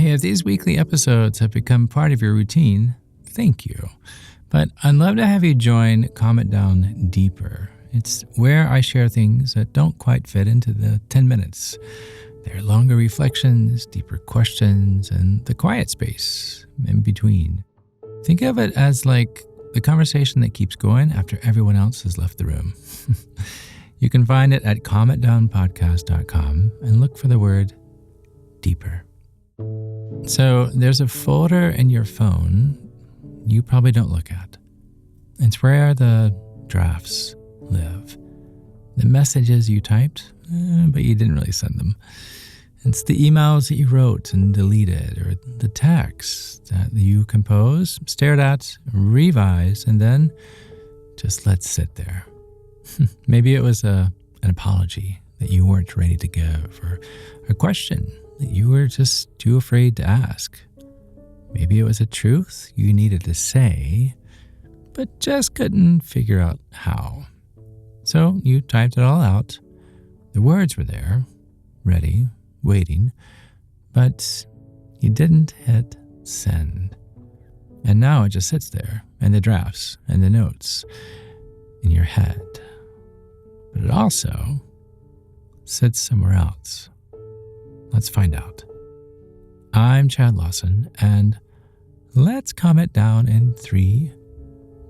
Hey, if these weekly episodes have become part of your routine, thank you. But I'd love to have you join Calm It Down Deeper. It's where I share things that don't quite fit into the 10 minutes. They're longer reflections, deeper questions, and the quiet space in between. Think of it as like the conversation that keeps going after everyone else has left the room. You can find it at calmitdownpodcast.com and look for the word deeper. So there's a folder in your phone you probably don't look at. It's where the drafts live. The messages you typed, but you didn't really send them. It's the emails that you wrote and deleted, or the texts that you composed, stared at, revised, and then just let sit there. Maybe it was an apology that you weren't ready to give, or a question that you were just too afraid to ask. Maybe it was a truth you needed to say, but just couldn't figure out how. So you typed it all out. The words were there, ready, waiting, but you didn't hit send. And now it just sits there, in the drafts and the notes in your head. But it also sits somewhere else. Let's find out. I'm Chad Lawson, and let's calm it down in 3,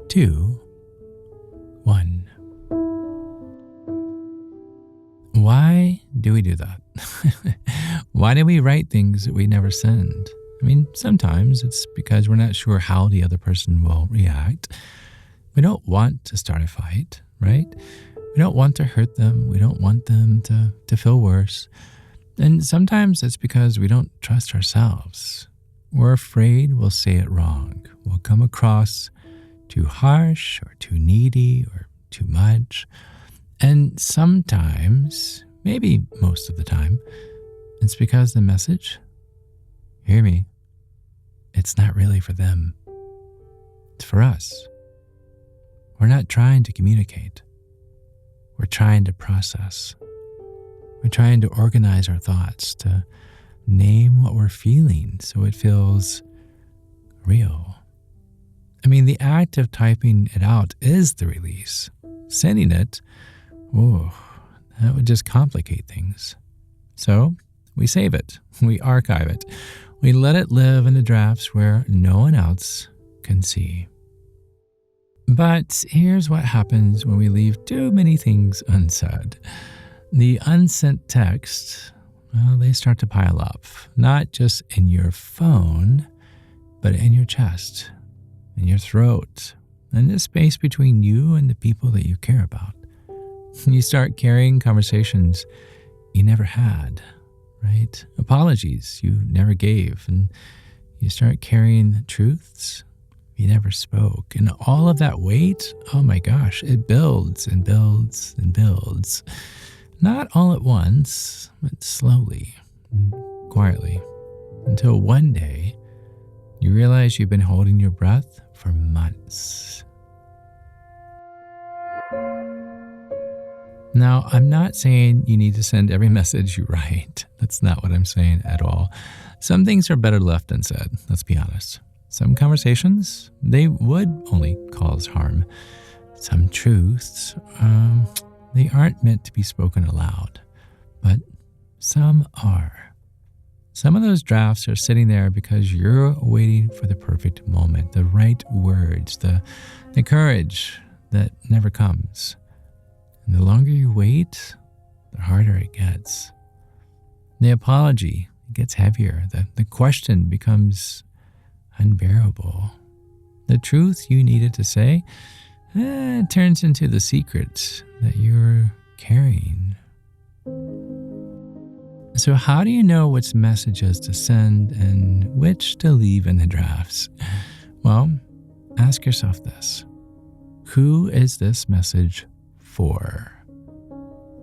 2, 1. Why do we do that? Why do we write things that we never send? I mean, sometimes it's because we're not sure how the other person will react. We don't want to start a fight, right? We don't want to hurt them. We don't want them to feel worse. And sometimes it's because we don't trust ourselves. We're afraid we'll say it wrong. We'll come across too harsh or too needy or too much. And sometimes, maybe most of the time, it's because the message, hear me, it's not really for them. It's for us. We're not trying to communicate. We're trying to process. We're trying to organize our thoughts, to name what we're feeling so it feels real. I mean, the act of typing it out is the release. Sending it, that would just complicate things. So we save it, we archive it, we let it live in the drafts where no one else can see. But here's what happens when we leave too many things unsaid. The unsent texts, they start to pile up, not just in your phone, but in your chest, in your throat, and the space between you and the people that you care about. You start carrying conversations you never had, right? Apologies you never gave, and you start carrying truths you never spoke. And all of that weight, oh my gosh, it builds and builds and builds. Not all at once, but slowly and quietly, until one day you realize you've been holding your breath for months. Now, I'm not saying you need to send every message you write. That's not what I'm saying at all. Some things are better left unsaid, let's be honest. Some conversations, they would only cause harm. Some truths, they aren't meant to be spoken aloud, but some are. Some of those drafts are sitting there because you're waiting for the perfect moment, the right words, the courage that never comes. And the longer you wait, the harder it gets. The apology gets heavier. The question becomes unbearable. The truth you needed to say, it turns into the secret that you're carrying. So how do you know which messages to send and which to leave in the drafts? Well, ask yourself this. Who is this message for?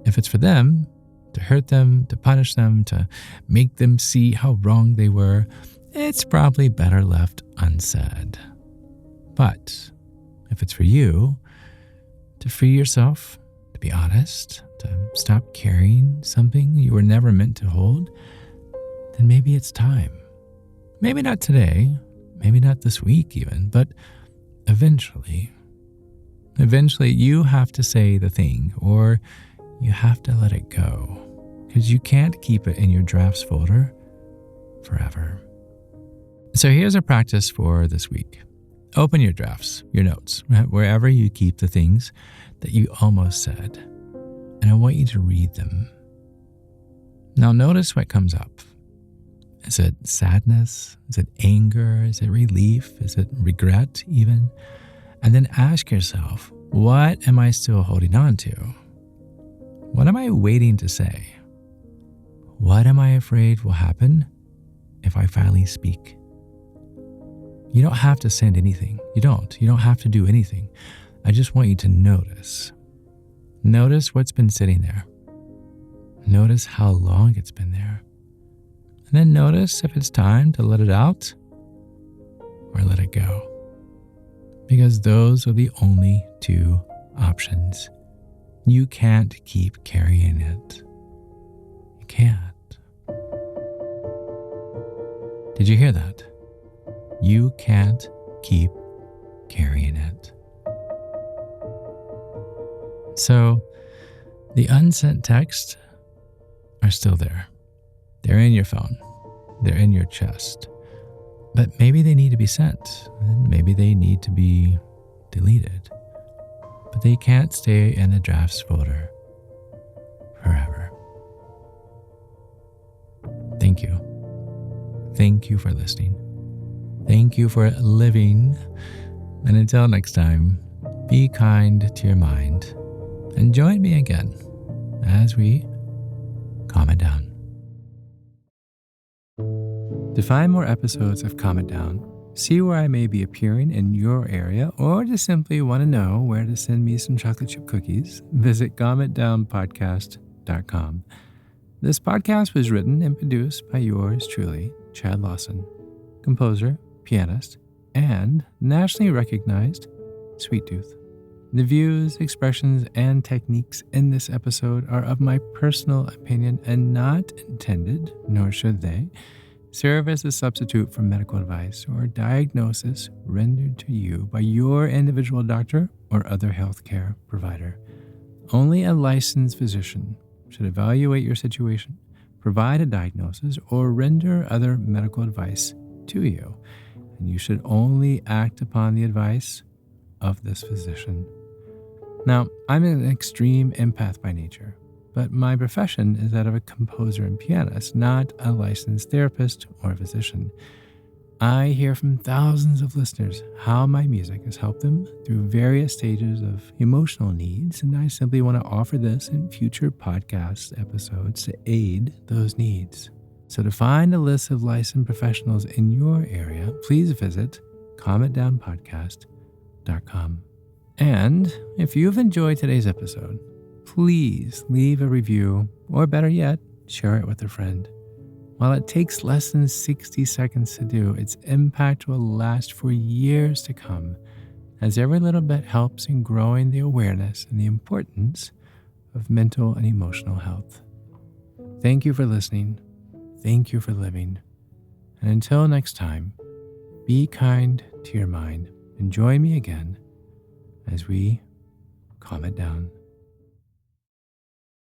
If it's for them, to hurt them, to punish them, to make them see how wrong they were, it's probably better left unsaid. But if it's for you, to free yourself, to be honest, to stop carrying something you were never meant to hold, then maybe it's time. Maybe not today, maybe not this week even, but eventually. Eventually, you have to say the thing, or you have to let it go, because you can't keep it in your drafts folder forever. So here's a practice for this week. Open your drafts, your notes, wherever you keep the things that you almost said, and I want you to read them. Now notice what comes up. Is it sadness? Is it anger? Is it relief? Is it regret even? And then ask yourself, what am I still holding on to? What am I waiting to say? What am I afraid will happen if I finally speak? You don't have to send anything. You don't have to do anything. I just want you to notice. Notice what's been sitting there. Notice how long it's been there. And then notice if it's time to let it out or let it go. Because those are the only two options. You can't keep carrying it. You can't. Did you hear that? You can't keep carrying it. So, the unsent texts are still there. They're in your phone. They're in your chest. But maybe they need to be sent. And maybe they need to be deleted. But they can't stay in the drafts folder forever. Thank you. Thank you for listening. Thank you for living. And until next time, be kind to your mind. And join me again as we calm it down. To find more episodes of Calm It Down, see where I may be appearing in your area, or just simply want to know where to send me some chocolate chip cookies, visit calmitdownpodcast.com. This podcast was written and produced by yours truly, Chad Lawson, composer, pianist, and nationally recognized sweet tooth. The views, expressions, and techniques in this episode are of my personal opinion and not intended, nor should they, serve as a substitute for medical advice or diagnosis rendered to you by your individual doctor or other healthcare provider. Only a licensed physician should evaluate your situation, provide a diagnosis, or render other medical advice to you, and you should only act upon the advice of this physician. Now, I'm an extreme empath by nature, but my profession is that of a composer and pianist, not a licensed therapist or physician. I hear from thousands of listeners how my music has helped them through various stages of emotional needs, and I simply want to offer this in future podcast episodes to aid those needs. So to find a list of licensed professionals in your area, please visit calmitdownpodcast.com. And if you've enjoyed today's episode, please leave a review, or better yet, share it with a friend. While it takes less than 60 seconds to do, its impact will last for years to come, as every little bit helps in growing the awareness and the importance of mental and emotional health. Thank you for listening. Thank you for living. And until next time, be kind to your mind and join me again as we calm it down.